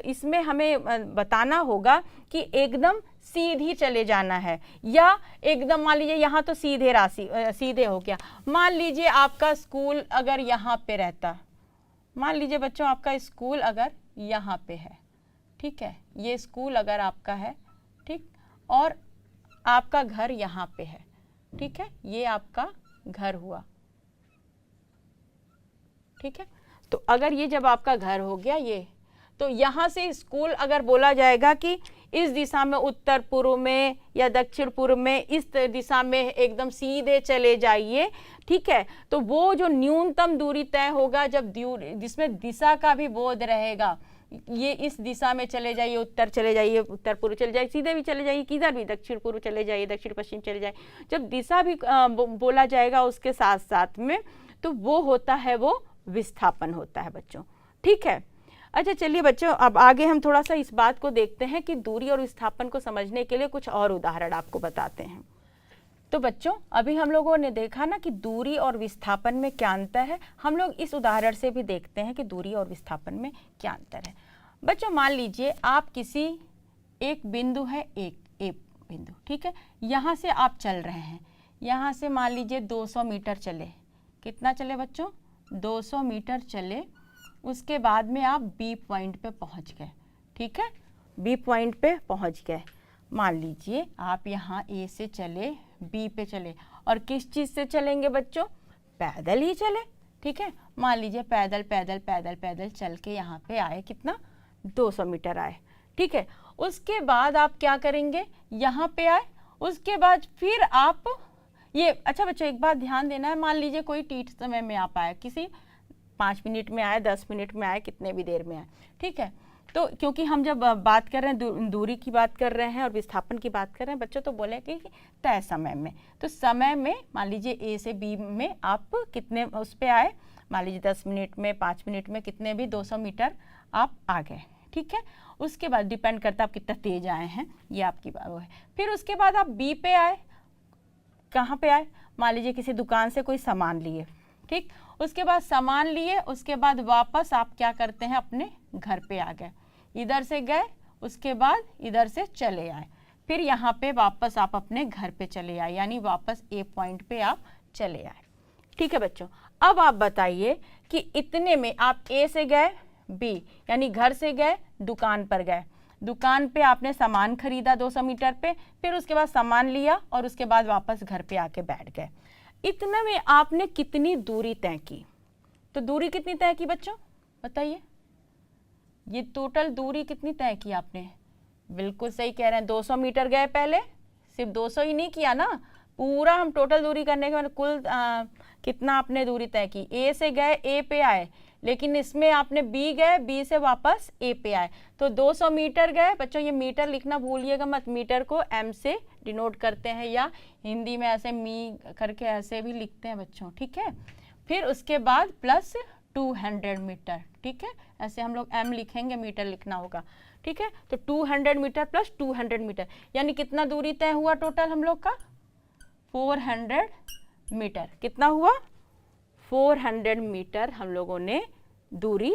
इसमें हमें बताना होगा कि एकदम सीधी चले जाना है, या एकदम मान लीजिए यहाँ तो सीधे हो गया, मान लीजिए आपका स्कूल अगर यहाँ पे रहता, मान लीजिए बच्चों आपका स्कूल अगर यहाँ पे है, ठीक है, ये स्कूल अगर आपका है, ठीक, और आपका घर यहाँ पे है, ठीक है, ये आपका घर हुआ, ठीक है। तो अगर ये जब आपका घर हो गया ये, तो यहाँ से स्कूल अगर बोला जाएगा कि इस दिशा में, उत्तर पूर्व में या दक्षिण पूर्व में, इस दिशा में एकदम सीधे चले जाइए, ठीक है। तो वो जो न्यूनतम दूरी तय होगा, जब जिसमें दिशा का भी बोध रहेगा, ये इस दिशा में चले जाइए, उत्तर चले जाइए, उत्तर पूर्व चले जाइए, सीधे भी चले जाइए, किधर भी, दक्षिण पूर्व चले जाइए, दक्षिण पश्चिम चले जाइए, जब दिशा भी बोला जाएगा उसके साथ साथ में, तो वो होता है, वो विस्थापन होता है बच्चों, ठीक है। अच्छा चलिए बच्चों, अब आगे हम थोड़ा सा इस बात को देखते हैं कि दूरी और विस्थापन को समझने के लिए कुछ और उदाहरण आपको बताते हैं। तो बच्चों, अभी हम लोगों ने देखा ना कि दूरी और विस्थापन में क्या अंतर है। हम लोग इस उदाहरण से भी देखते हैं कि दूरी और विस्थापन में क्या अंतर है। बच्चों मान लीजिए आप किसी एक बिंदु है, एक बिंदु, ठीक है, यहाँ से आप चल रहे हैं, यहाँ से मान लीजिए 200 मीटर चले। कितना चले बच्चों? 200 मीटर चले। उसके बाद में आप बी पॉइंट पे पहुँच गए, ठीक है, बी पॉइंट पे पहुँच गए। मान लीजिए आप यहाँ ए से चले, बी पे चले, और किस चीज़ से चलेंगे बच्चों? पैदल ही चले, ठीक है। मान लीजिए पैदल पैदल पैदल पैदल चल के यहाँ पे आए, कितना? 200 मीटर आए, ठीक है। उसके बाद आप क्या करेंगे? यहाँ पे आए, उसके बाद फिर आप ये, अच्छा बच्चों एक बात ध्यान देना है, मान लीजिए कोई टीट समय में आप आए, किसी 5 मिनट में आए, 10 मिनट में आए, कितने भी देर में आए, ठीक है। तो क्योंकि हम जब बात कर रहे हैं, दूरी की बात कर रहे हैं और विस्थापन की बात कर रहे हैं बच्चों, तो बोले कि तय समय में, तो समय में मान लीजिए ए से बी में आप कितने उस पे आए, मान लीजिए 10 मिनट में, 5 मिनट में, कितने भी 200 मीटर आप आ गए, ठीक है। उसके बाद डिपेंड करता है आप कितना तेज आए हैं, ये आपकी वो है। फिर उसके बाद आप बी पे आए, कहाँ पे आए? मान लीजिए किसी दुकान से कोई सामान लिए, ठीक। उसके बाद सामान लिए, उसके बाद वापस आप क्या करते हैं? अपने घर पे आ गए, इधर से गए, उसके बाद इधर से चले आए, फिर यहाँ पे वापस आप अपने घर पे चले आए, यानी वापस ए पॉइंट पे आप चले आए, ठीक है बच्चों। अब आप बताइए कि इतने में आप ए से गए बी, यानी घर से गए दुकान पर गए, दुकान पे आपने सामान खरीदा 200 मीटर पे, फिर उसके बाद सामान लिया और उसके बाद वापस घर पे आके बैठ गए। इतने में आपने कितनी दूरी तय की? तो दूरी कितनी तय की बच्चों? बताइए, ये टोटल दूरी कितनी तय की आपने? बिल्कुल सही कह रहे हैं, 200 मीटर गए पहले, सिर्फ 200 ही नहीं किया ना, पूरा हम टोटल दूरी करने के बाद कुल कितना आपने दूरी तय की? ए से गए, ए पे आए, लेकिन इसमें आपने बी गए, बी से वापस ए पे आए, तो 200 मीटर गए। बच्चों ये मीटर लिखना भूलिएगा मत, मीटर को एम से डिनोट करते हैं, या हिंदी में ऐसे मी करके ऐसे भी लिखते हैं बच्चों, ठीक है। फिर उसके बाद प्लस 200 मीटर, ठीक है, ऐसे हम लोग एम लिखेंगे, मीटर लिखना होगा, ठीक है। तो 200 मीटर प्लस 200 मीटर, यानी कितना दूरी तय हुआ टोटल हम लोग का? 400 मीटर। कितना हुआ? 400 मीटर हम लोगों ने दूरी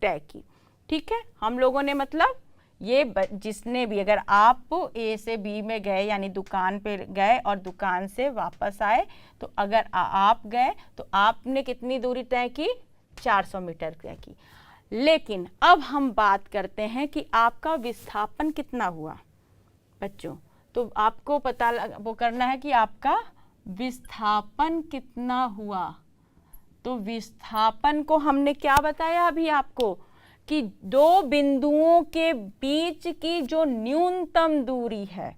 तय की, ठीक है। हम लोगों ने मतलब ये जिसने भी, अगर आप ए से बी में गए यानी दुकान पे गए और दुकान से वापस आए, तो अगर आप गए तो आपने कितनी दूरी तय की? 400 मीटर तय की। लेकिन अब हम बात करते हैं कि आपका विस्थापन कितना हुआ बच्चों। तो आपको पता वो करना है कि आपका विस्थापन कितना हुआ। तो विस्थापन को हमने क्या बताया अभी आपको कि दो बिंदुओं के बीच की जो न्यूनतम दूरी है,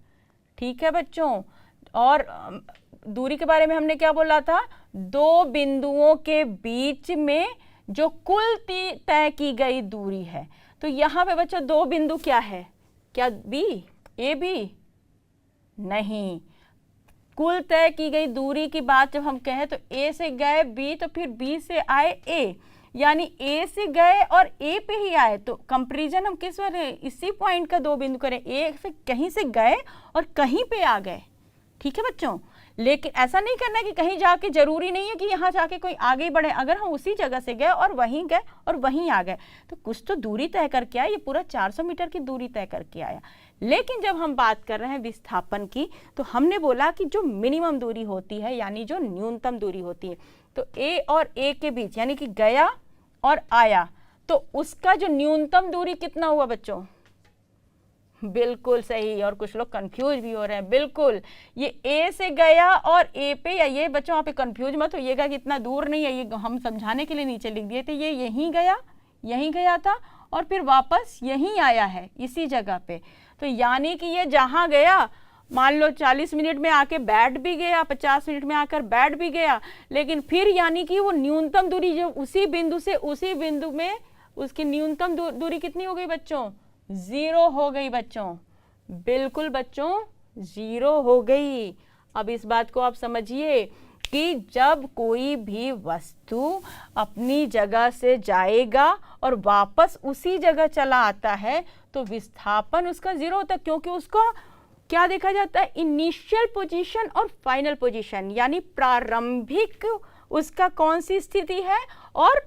ठीक है बच्चों। और दूरी के बारे में हमने क्या बोला था? दो बिंदुओं के बीच में जो कुल तय की गई दूरी है। तो यहाँ पे बच्चों दो बिंदु क्या है? क्या बी, ए बी? नहीं, कुल तय की गई दूरी की बात जब हम कहें तो ए से गए बी, तो फिर बी से आए ए, यानी ए से गए और ए पे ही आए। तो कंपैरिजन हम किस वाले, इसी पॉइंट का दो बिंदु करें, ए से कहीं से गए और कहीं पे आ गए, ठीक है बच्चों। लेकिन ऐसा नहीं करना है कि कहीं जाके, जरूरी नहीं है कि यहाँ जाके कोई आगे बढ़े। अगर हम उसी जगह से गए और वहीं गए और वहीं आ गए तो कुछ तो दूरी तय करके आए। ये पूरा 400 मीटर की दूरी तय करके आया। लेकिन जब हम बात कर रहे हैं विस्थापन की, तो हमने बोला कि जो मिनिमम दूरी होती है यानी जो न्यूनतम दूरी होती है, तो ए और ए के बीच यानी कि गया और आया, तो उसका जो न्यूनतम दूरी कितना हुआ बच्चों? बिल्कुल सही। और कुछ लोग कंफ्यूज भी हो रहे हैं। बिल्कुल, ये ए से गया और ए पे, या ये बच्चों आप कंफ्यूज मत होइएगा कि इतना दूर नहीं है, ये हम समझाने के लिए नीचे लिख दिए थे। ये यहीं गया, यहीं गया था और फिर वापस यहीं आया है इसी जगह पे। तो यानी कि ये जहाँ गया, मान लो 40 मिनट में आके बैठ भी गया, 50 मिनट में आकर बैठ भी गया, लेकिन फिर यानी कि वो न्यूनतम दूरी जो उसी बिंदु से उसी बिंदु में उसकी न्यूनतम दूरी कितनी हो गई बच्चों? 0 हो गई बच्चों, बिल्कुल बच्चों 0 हो गई। अब इस बात को आप समझिए कि जब कोई भी वस्तु अपनी जगह से जाएगा और वापस उसी जगह चला आता है तो विस्थापन उसका 0 होता है, क्योंकि उसका क्या देखा जाता है? इनिशियल पोजीशन और फाइनल पोजीशन, यानी प्रारंभिक उसका कौन सी स्थिति है और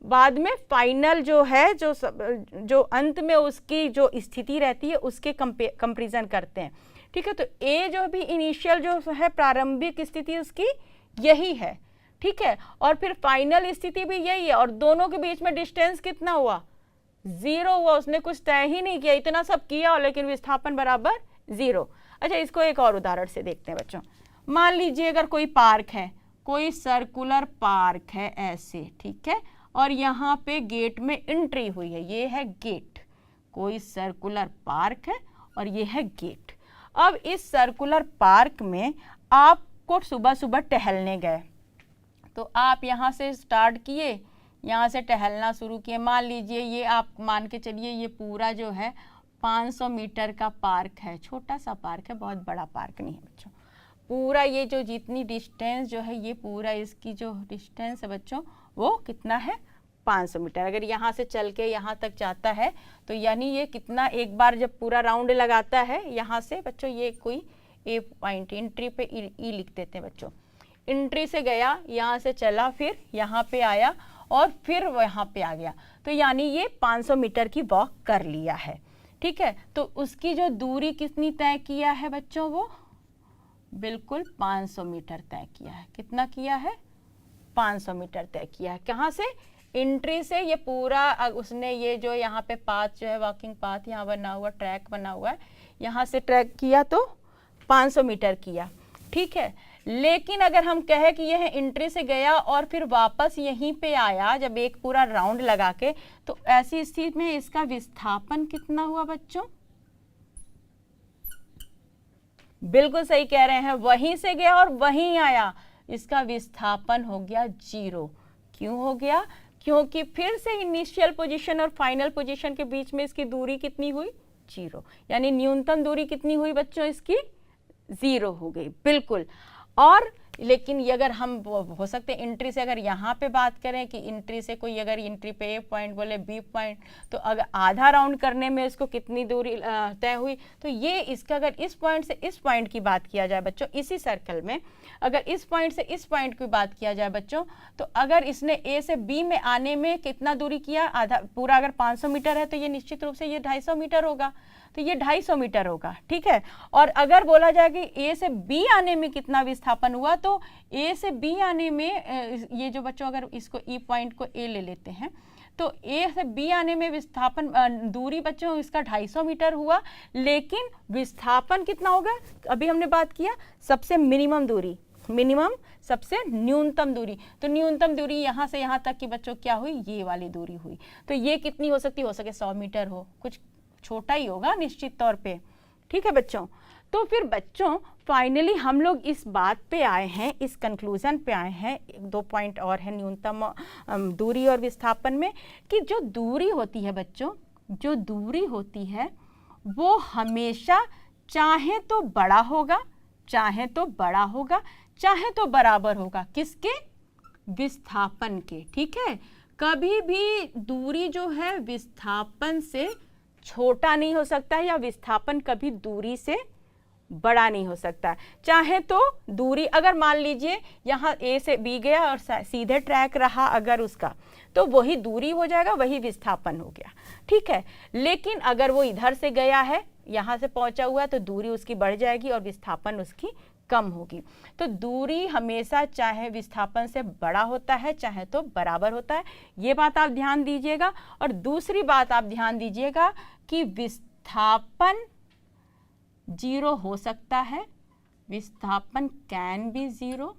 बाद में फाइनल जो है, जो अंत में उसकी जो स्थिति रहती है उसके कंपैरिजन करते हैं। ठीक है, तो ए जो भी इनिशियल जो है प्रारंभिक स्थिति उसकी यही है। ठीक है, और फिर फाइनल स्थिति भी यही है, और दोनों के बीच में डिस्टेंस कितना हुआ? 0 हुआ। उसने कुछ तय ही नहीं किया, इतना सब किया लेकिन विस्थापन बराबर 0। अच्छा, इसको एक और उदाहरण से देखते हैं बच्चों। मान लीजिए अगर कोई पार्क है, कोई सर्कुलर पार्क है ऐसे, ठीक है, और यहाँ पे गेट में एंट्री हुई है, ये है गेट। कोई सर्कुलर पार्क है और ये है गेट। अब इस सर्कुलर पार्क में आपको सुबह सुबह टहलने गए, तो आप यहाँ से स्टार्ट किए, यहाँ से टहलना शुरू किए। मान लीजिए ये आप मान के चलिए ये पूरा जो है 500 मीटर का पार्क है, छोटा सा पार्क है, बहुत बड़ा पार्क नहीं है बच्चों। पूरा ये जो जितनी डिस्टेंस जो है, ये पूरा इसकी जो डिस्टेंस है बच्चों वो कितना है? 500 मीटर। अगर यहाँ से चल के यहाँ तक जाता है तो यानी ये कितना, एक बार जब पूरा राउंड लगाता है यहाँ से बच्चों, ये कोई ए पॉइंट, एंट्री पे ई लिख देते हैं बच्चों। एंट्री से गया, यहाँ से चला, फिर यहाँ पे आया और फिर यहाँ पे आ गया, तो यानी ये 500 मीटर की वॉक कर लिया है। ठीक है, तो उसकी जो दूरी कितनी तय किया है बच्चों? वो बिल्कुल 500 मीटर तय किया है। कितना किया है? 500 मीटर तय किया है। कहाँ से? एंट्री से। ये पूरा उसने ये जो यहाँ पे पाथ जो है, वॉकिंग पाथ यहाँ बना हुआ, ट्रैक बना हुआ है, यहाँ से ट्रैक किया तो 500 मीटर किया। ठीक है, लेकिन अगर हम कहें कि यह एंट्री से गया और फिर वापस यहीं पे आया जब एक पूरा राउंड लगा के, तो ऐसी स्थिति में इसका विस्थापन कितना हुआ बच्चों? बिल्कुल सही कह रहे हैं, वहीं से गया और वहीं आया, इसका विस्थापन हो गया 0। क्यों हो गया? क्योंकि फिर से इनिशियल पोजीशन और फाइनल पोजीशन के बीच में इसकी दूरी कितनी हुई? 0। यानी न्यूनतम दूरी कितनी हुई बच्चों? इसकी 0 हो गई, बिल्कुल। और लेकिन ये अगर हम हो सकते हैं एंट्री से अगर यहाँ पे बात करें कि एंट्री से कोई अगर एंट्री पे ए पॉइंट बोले बी पॉइंट, तो अगर आधा राउंड करने में इसको कितनी दूरी तय हुई, तो ये इसका अगर इस पॉइंट से इस पॉइंट की बात किया जाए बच्चों, इसी सर्कल में अगर इस पॉइंट से इस पॉइंट की बात किया जाए बच्चों, तो अगर इसने ए से बी में आने में कितना दूरी किया? आधा। पूरा अगर 500 मीटर है तो ये निश्चित रूप से ये 250 मीटर होगा, तो ये 250 मीटर होगा। ठीक है, और अगर बोला जाए कि ए से बी आने में कितना विस्थापन हुआ, तो ए से बी आने में ये जो बच्चों अगर इसको ई पॉइंट को ए ले लेते हैं, तो ए से बी आने में विस्थापन दूरी बच्चों इसका 250 मीटर हुआ, लेकिन विस्थापन कितना होगा? अभी हमने बात किया सबसे मिनिमम दूरी, मिनिमम सबसे न्यूनतम दूरी, तो न्यूनतम दूरी यहाँ से यहाँ तक की बच्चों क्या हुई? ये वाली दूरी हुई। तो ये कितनी हो सकती? हो सके 100 मीटर हो, कुछ छोटा ही होगा निश्चित तौर पे। ठीक है बच्चों, तो फिर बच्चों फाइनली हम लोग इस बात पे आए हैं, इस कंक्लूजन पे आए हैं, 2 पॉइंट और है न्यूनतम दूरी और विस्थापन में, कि जो दूरी होती है बच्चों, जो दूरी होती है वो हमेशा चाहे तो बड़ा होगा, चाहे तो बड़ा होगा, चाहे तो बराबर होगा, किसके? विस्थापन के। ठीक है, कभी भी दूरी जो है विस्थापन से छोटा नहीं हो सकता है, या विस्थापन कभी दूरी से बड़ा नहीं हो सकता। चाहे तो दूरी अगर मान लीजिए यहाँ ए से बी गया और सीधे ट्रैक रहा अगर उसका, तो वही दूरी हो जाएगा, वही विस्थापन हो गया। ठीक है, लेकिन अगर वो इधर से गया है, यहाँ से पहुंचा हुआ है, तो दूरी उसकी बढ़ जाएगी और विस्थापन उसकी कम होगी। तो दूरी हमेशा चाहे विस्थापन से बड़ा होता है, चाहे तो बराबर होता है, ये बात आप ध्यान दीजिएगा। और दूसरी बात आप ध्यान दीजिएगा कि विस्थापन 0 हो सकता है, विस्थापन कैन बी 0,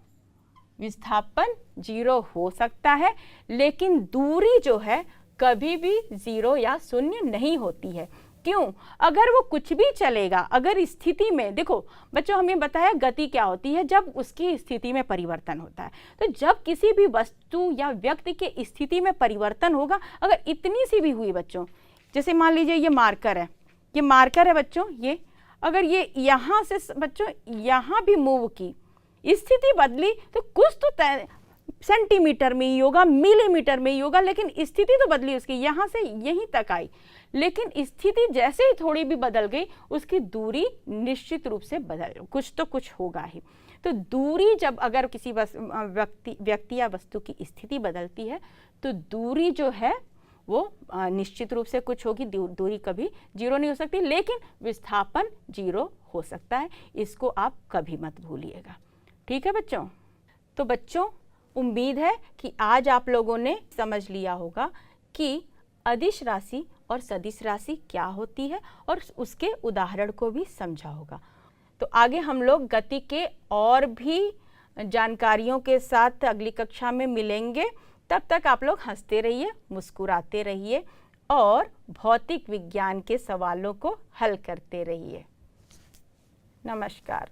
विस्थापन 0 हो सकता है, लेकिन दूरी जो है कभी भी 0 या शून्य नहीं होती है। क्यों? अगर वो कुछ भी चलेगा, अगर स्थिति में, देखो बच्चों हमें बताया गति क्या होती है, जब उसकी स्थिति में परिवर्तन होता है। तो जब किसी भी वस्तु या व्यक्ति के स्थिति में परिवर्तन होगा, अगर इतनी सी भी हुई बच्चों, जैसे मान लीजिए ये मार्कर है, ये मार्कर है बच्चों, ये अगर ये यहाँ से बच्चों यहाँ भी मूव की, स्थिति बदली, तो कुछ तो सेंटीमीटर में ही होगा, मिलीमीटर में ही होगा, लेकिन स्थिति तो बदली उसकी, यहाँ से यहीं तक आई, लेकिन स्थिति जैसे ही थोड़ी भी बदल गई, उसकी दूरी निश्चित रूप से बदल, कुछ तो कुछ होगा ही। तो दूरी जब अगर किसी व्यक्ति या वस्तु की स्थिति बदलती है, तो दूरी जो है वो निश्चित रूप से कुछ होगी, दूरी कभी जीरो नहीं हो सकती, लेकिन विस्थापन जीरो हो सकता है। इसको आप कभी मत भूलिएगा, ठीक है बच्चों। तो बच्चों उम्मीद है कि आज आप लोगों ने समझ लिया होगा कि अदिश राशि और सदिश राशि क्या होती है और उसके उदाहरण को भी समझा होगा। तो आगे हम लोग गति के और भी जानकारियों के साथ अगली कक्षा में मिलेंगे। तब तक आप लोग हंसते रहिए, मुस्कुराते रहिए और भौतिक विज्ञान के सवालों को हल करते रहिए। नमस्कार।